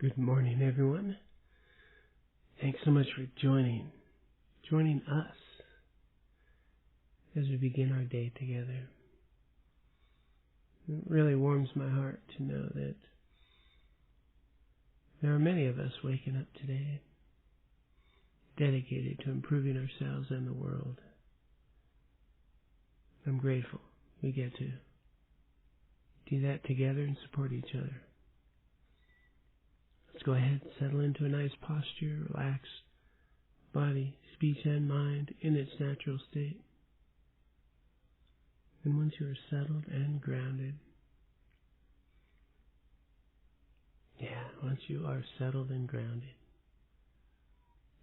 Good morning, everyone. Thanks so much for joining us as we begin our day together. It really warms my heart to know that there are many of us waking up today dedicated to improving ourselves and the world. I'm grateful we get to do that together and support each other. Let's go ahead and settle into a nice posture, relax body, speech, and mind in its natural state. And once you are settled and grounded,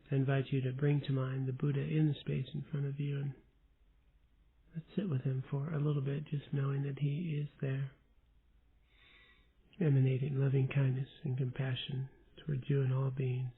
I invite you to bring to mind the Buddha in the space in front of you, and let's sit with him for a little bit, just knowing that he is there, emanating loving kindness and compassion towards you and all beings.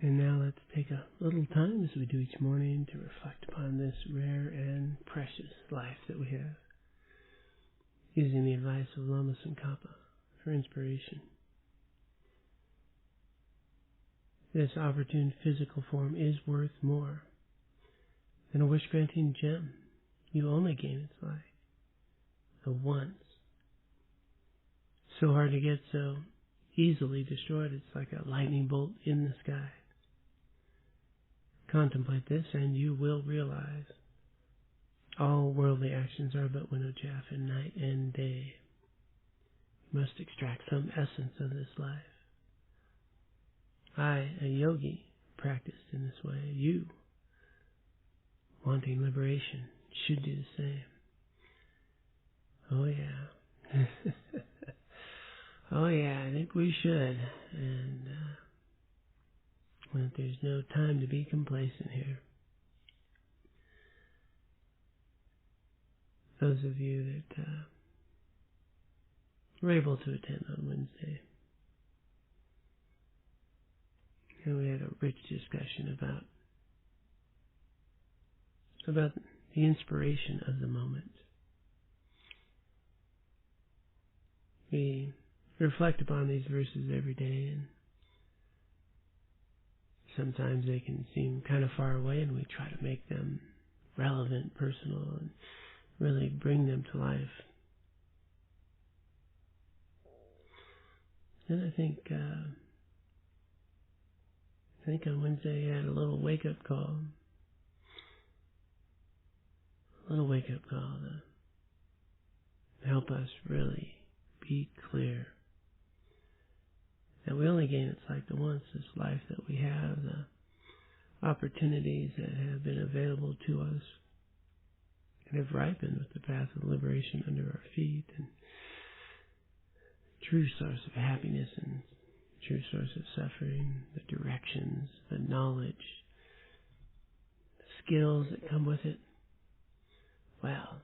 And now let's take a little time, as we do each morning, to reflect upon this rare and precious life that we have, using the advice of Lama Tsongkhapa for inspiration. This opportune physical form is worth more than a wish-granting gem. You only gain its life the once. So hard to get, so easily destroyed, it's like a lightning bolt in the sky. Contemplate this, and you will realize all worldly actions are but window chaff, and night and day. You must extract some essence of this life. I, a yogi, practiced in this way. You, wanting liberation, should do the same. Oh yeah. Oh yeah, I think we should. And but there's no time to be complacent here. Those of you that were able to attend on Wednesday, and we had a rich discussion about the inspiration of the moment. We reflect upon these verses every day, and sometimes they can seem kind of far away, and we try to make them relevant, personal, and really bring them to life. And I think on Wednesday I had a little wake-up call. To help us really be clear that we only gain its life the once, this life that we have, the opportunities that have been available to us and have ripened with the path of liberation under our feet, and true source of happiness and true source of suffering, the directions, the knowledge, the skills that come with it. Well,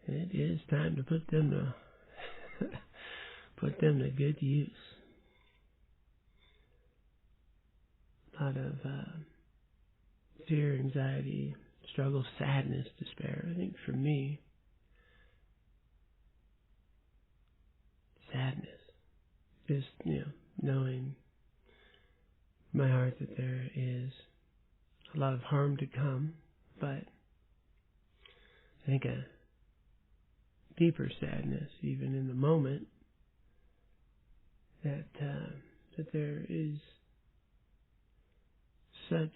it is time to put them to good use. A lot of fear, anxiety, struggle, sadness, despair. I think for me, sadness, just, knowing in my heart that there is a lot of harm to come, but I think a deeper sadness, even in the moment, that there is such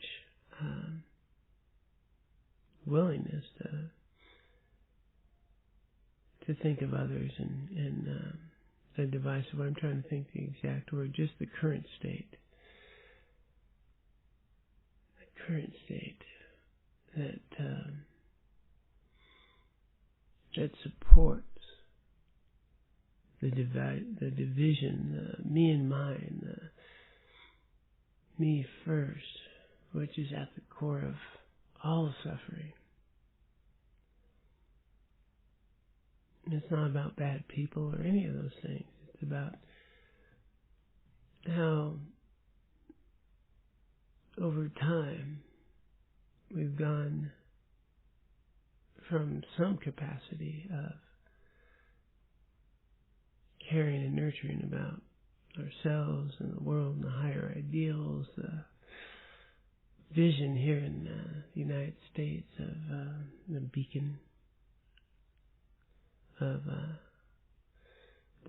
willingness to think of others and the device of what I'm trying to think the exact word, just the current state. The current state that supports the division, the me and mine, the me first, which is at the core of all suffering. And it's not about bad people or any of those things. It's about how over time we've gone from some capacity of caring and nurturing about ourselves and the world and the higher ideals, the vision here in the United States of the beacon of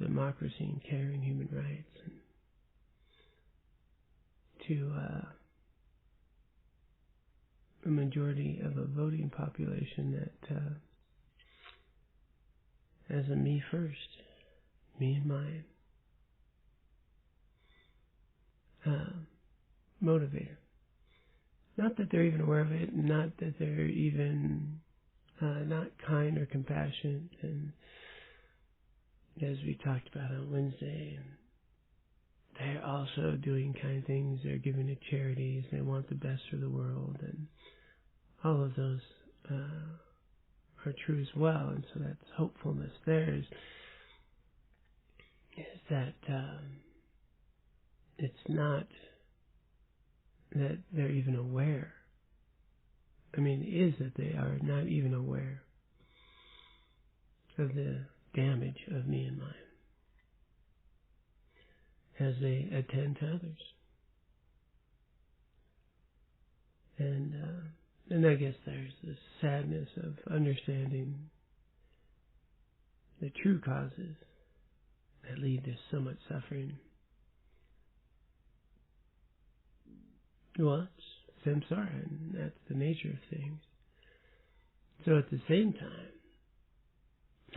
democracy and care and human rights, and to a majority of a voting population that has a me first, me and mine motivator. Not that they're even aware of it, not that they're even not kind or compassionate, and as we talked about on Wednesday, they're also doing kind things. They're giving to charities. They want the best for the world, and all of those are true as well. And so that's hopefulness. Theirs is that it's not that they're even aware. I mean, it is that they are not even aware of the damage of me and mine as they attend to others. And I guess there's this sadness of understanding the true causes that lead to so much suffering. Well, it's samsara, and that's the nature of things. So at the same time,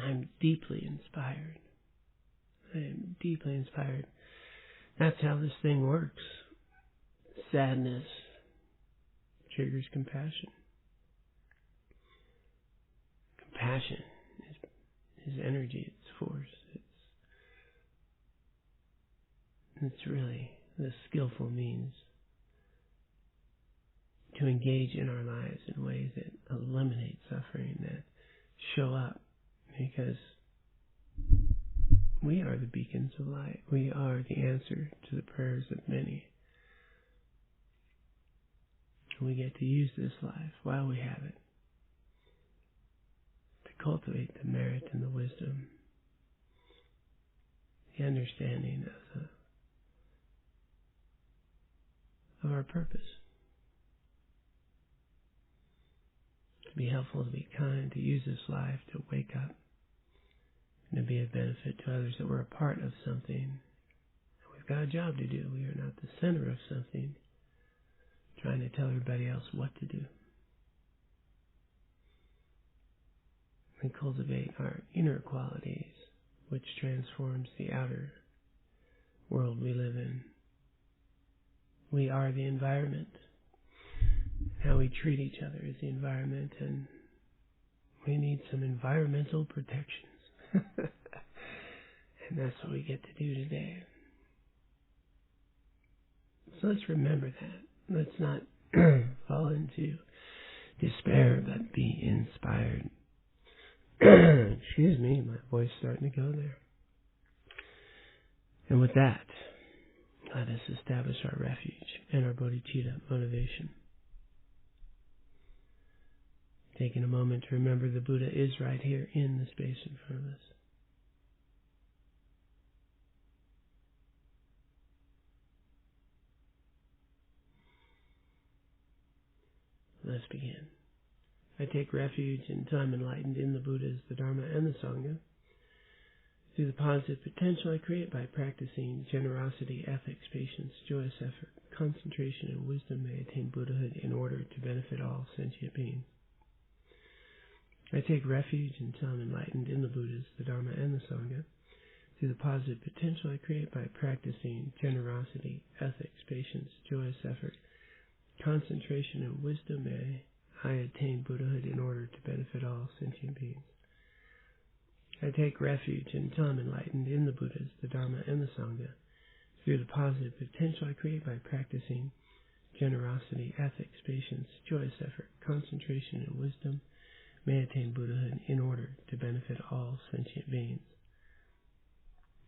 I'm deeply inspired. I am deeply inspired. That's how this thing works. Sadness triggers compassion. Compassion is energy, it's force. It's really the skillful means to engage in our lives in ways that eliminate suffering, that show up, because we are the beacons of light. We are the answer to the prayers of many. We get to use this life while we have it to cultivate the merit and the wisdom, the understanding of our purpose. To be helpful, to be kind, to use this life to wake up and to be of benefit to others, that we're a part of something. We've got a job to do. We are not the center of something, trying to tell everybody else what to do. We cultivate our inner qualities, which transforms the outer world we live in. We are the environment. How we treat each other is the environment, and we need some environmental protections. And that's what we get to do today. So let's remember that. Let's not fall into despair, but be inspired. Excuse me, my voice is starting to go there. And with that, let us establish our refuge and our bodhicitta motivation. Taking a moment to remember the Buddha is right here in the space in front of us. Let's begin. I take refuge until I'm enlightened in the Buddhas, the Dharma, and the Sangha. Through the positive potential I create by practicing generosity, ethics, patience, joyous effort, concentration, and wisdom, may attain Buddhahood in order to benefit all sentient beings. I take refuge until I'm enlightened in the Buddhas, the Dharma, and the Sangha. Through the positive potential I create by practicing generosity, ethics, patience, joyous effort, concentration, and wisdom, may I attain Buddhahood in order to benefit all sentient beings. I take refuge until I'm enlightened in the Buddhas, the Dharma, and the Sangha. Through the positive potential I create by practicing generosity, ethics, patience, joyous effort, concentration, and wisdom, may I attain Buddhahood in order to benefit all sentient beings.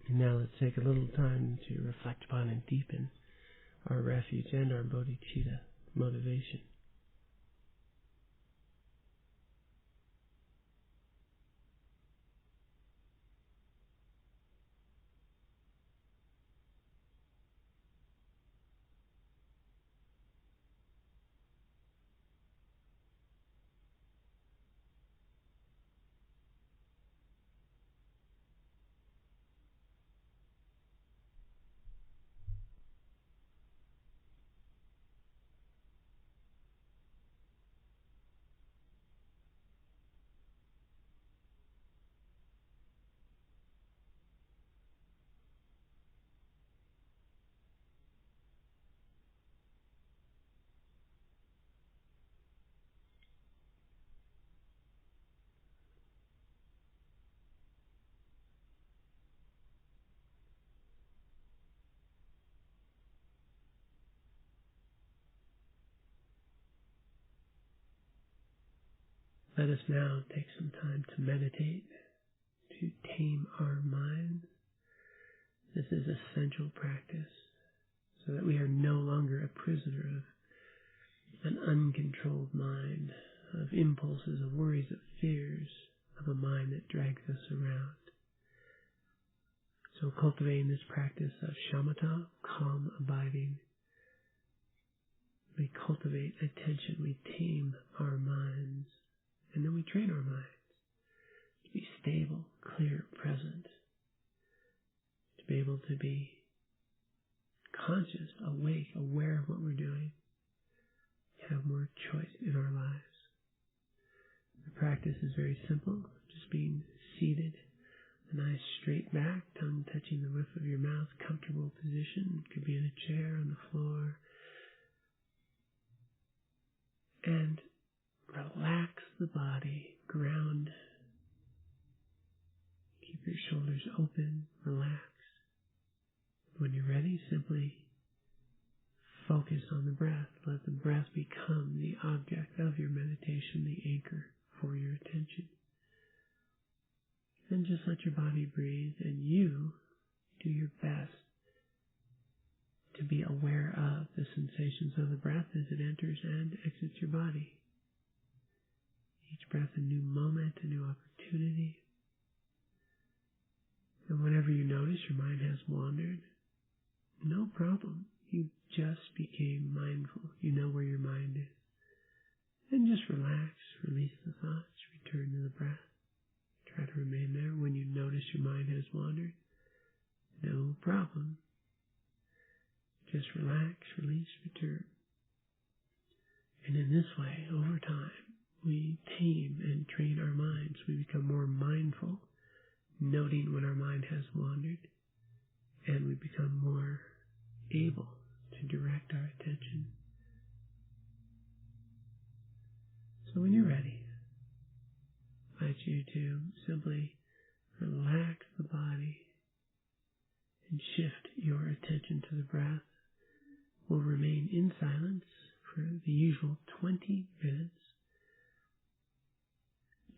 And now let's take a little time to reflect upon and deepen our refuge and our bodhicitta motivation. Let us now take some time to meditate, to tame our minds. This is essential practice so that we are no longer a prisoner of an uncontrolled mind, of impulses, of worries, of fears, of a mind that drags us around. So cultivating this practice of shamatha, calm abiding, we cultivate attention, we tame our minds. And then we train our minds to be stable, clear, present, to be able to be conscious, awake, aware of what we're doing, have more choice in our lives. The practice is very simple, just being seated, a nice straight back, tongue touching the roof of your mouth, comfortable position, it could be in a chair, on the floor, and relax the body, ground. Keep your shoulders open, relax. When you're ready, simply focus on the breath. Let the breath become the object of your meditation, the anchor for your attention. And just let your body breathe, and you do your best to be aware of the sensations of the breath as it enters and exits your body. Each breath a new moment, a new opportunity. And whenever you notice your mind has wandered, no problem. You just became mindful. You know where your mind is. And just relax, release the thoughts, return to the breath. Try to remain there. When you notice your mind has wandered, no problem. Just relax, release, return. And in this way, over time, we tame and train our minds. We become more mindful, noting when our mind has wandered, and we become more able to direct our attention. So when you're ready, I invite you to simply relax the body and shift your attention to the breath. We'll remain in silence for the usual 20 minutes.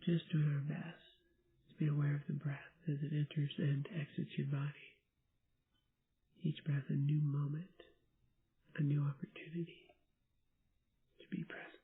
Just doing our best to be aware of the breath as it enters and exits your body. Each breath a new moment, a new opportunity to be present.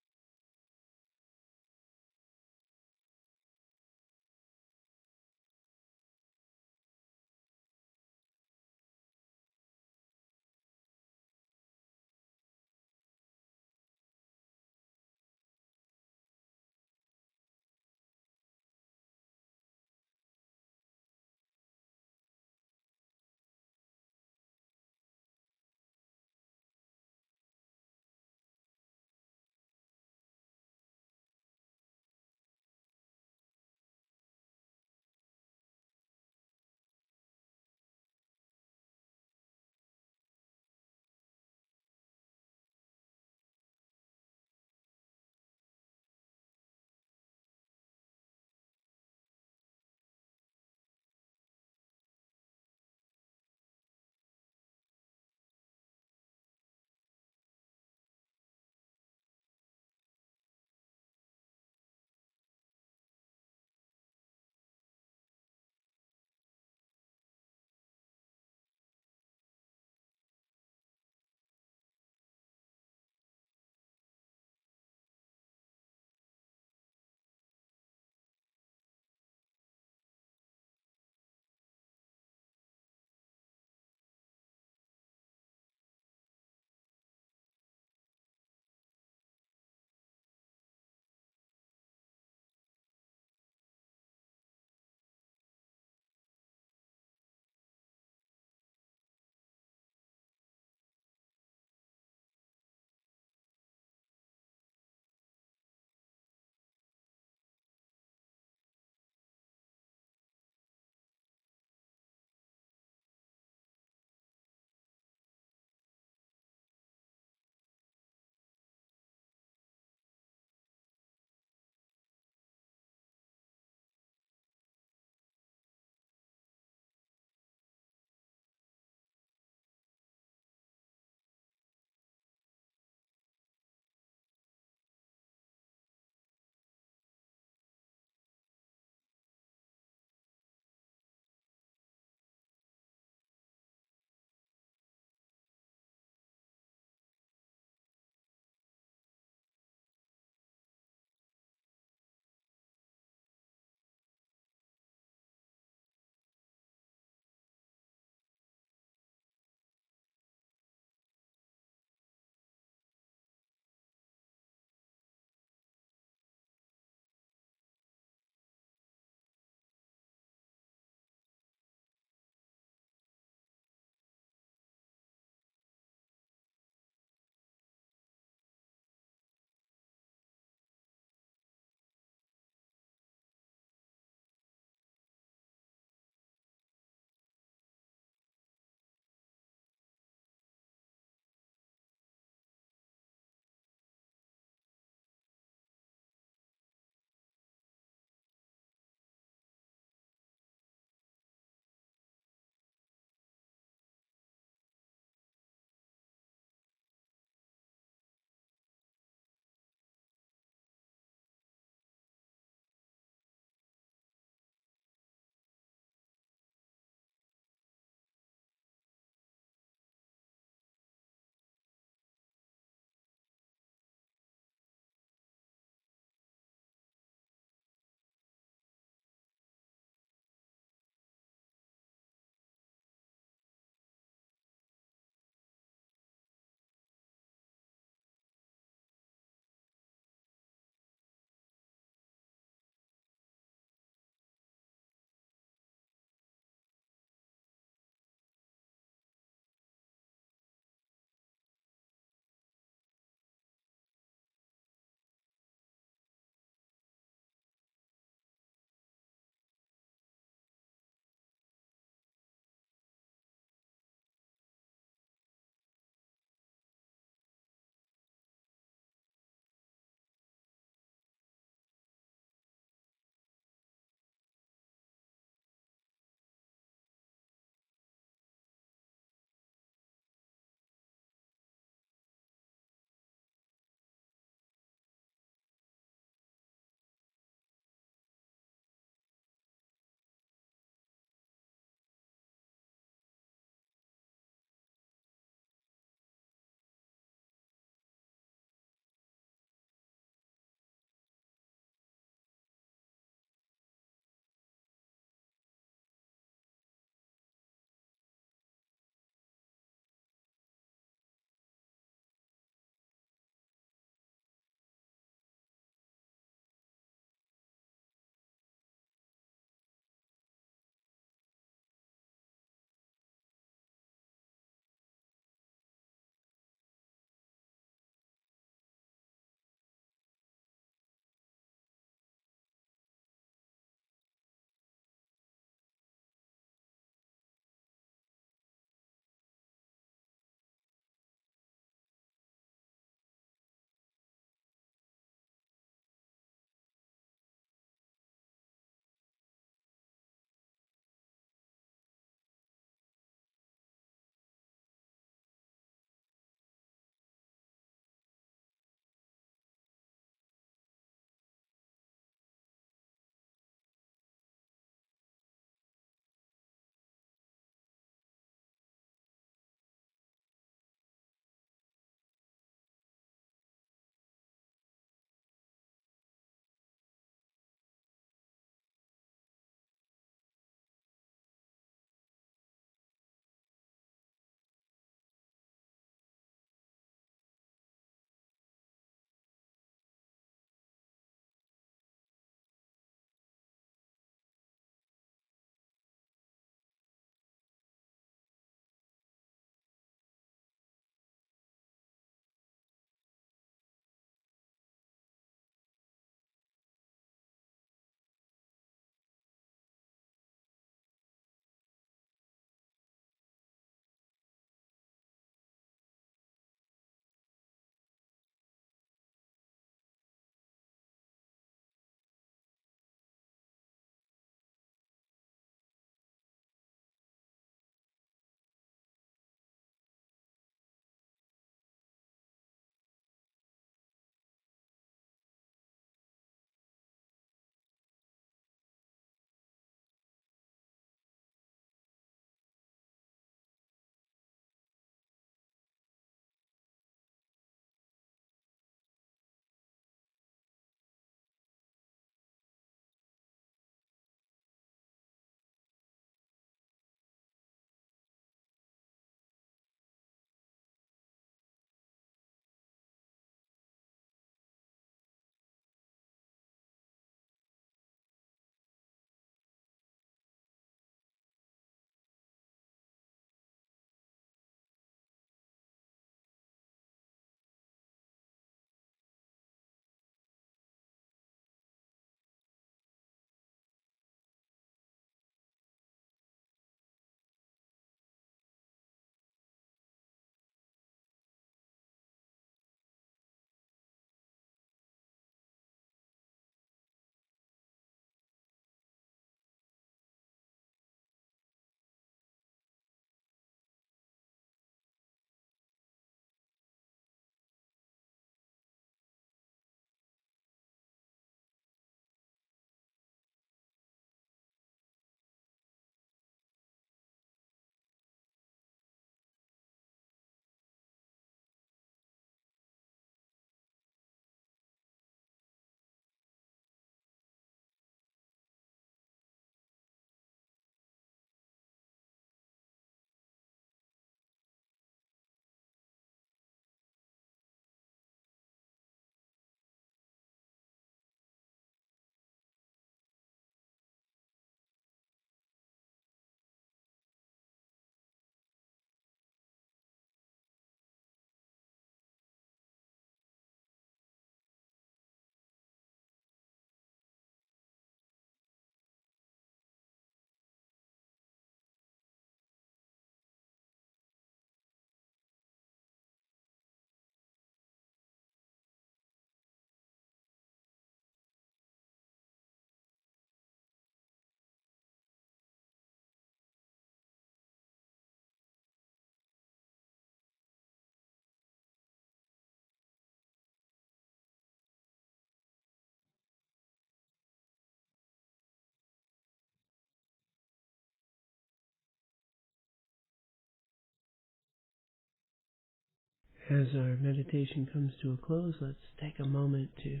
As our meditation comes to a close, let's take a moment to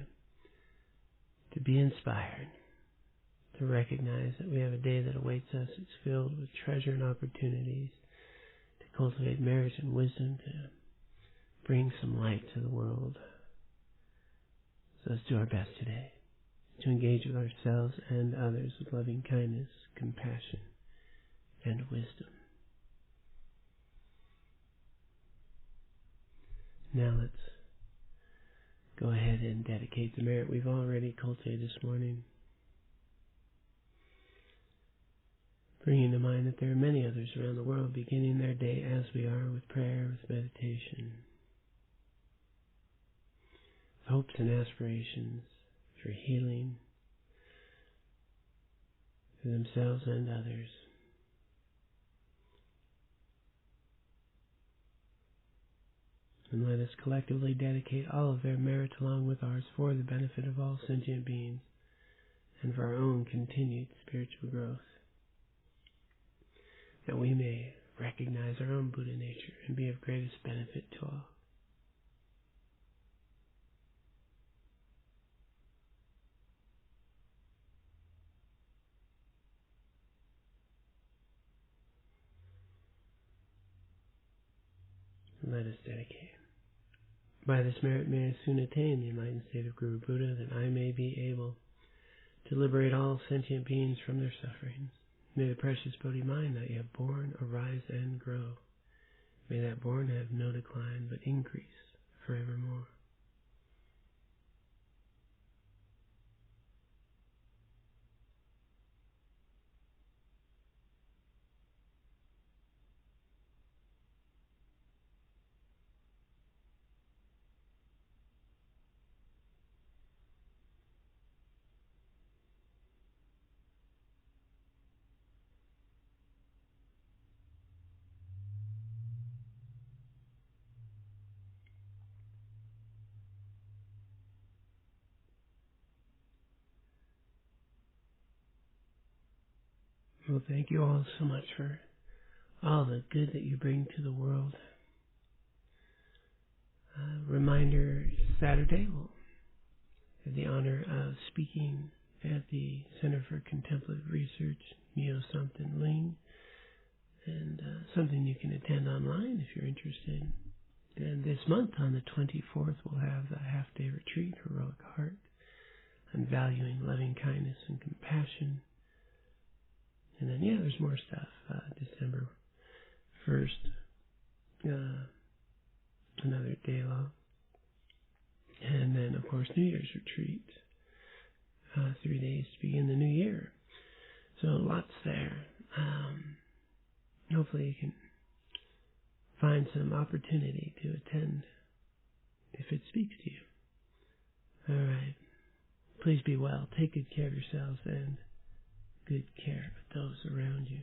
be inspired, to recognize that we have a day that awaits us. It's filled with treasure and opportunities to cultivate merit and wisdom, to bring some light to the world. So let's do our best today to engage with ourselves and others with loving kindness, compassion, and wisdom. Now let's go ahead and dedicate the merit we've already cultivated this morning, bringing to mind that there are many others around the world beginning their day as we are, with prayer, with meditation, with hopes and aspirations for healing for themselves and others. And let us collectively dedicate all of their merit along with ours for the benefit of all sentient beings and for our own continued spiritual growth, that we may recognize our own Buddha nature and be of greatest benefit to all. And let us dedicate. By this merit may I soon attain the enlightened state of Guru Buddha, that I may be able to liberate all sentient beings from their sufferings. May the precious Bodhi mind that you have born arise and grow. May that born have no decline, but increase forevermore. Well, thank you all so much for all the good that you bring to the world. Reminder, Saturday we'll have the honor of speaking at the Center for Contemplative Research, Myo Something Ling, and something you can attend online if you're interested. And this month, on the 24th, we'll have the half-day retreat, Heroic Heart, on valuing loving kindness and compassion. And then, there's more stuff. December 1st, another day long. And then, of course, New Year's retreat, 3 days to begin the new year. So lots there. Hopefully you can find some opportunity to attend if it speaks to you. All right. Please be well. Take good care of yourselves and good care of those around you.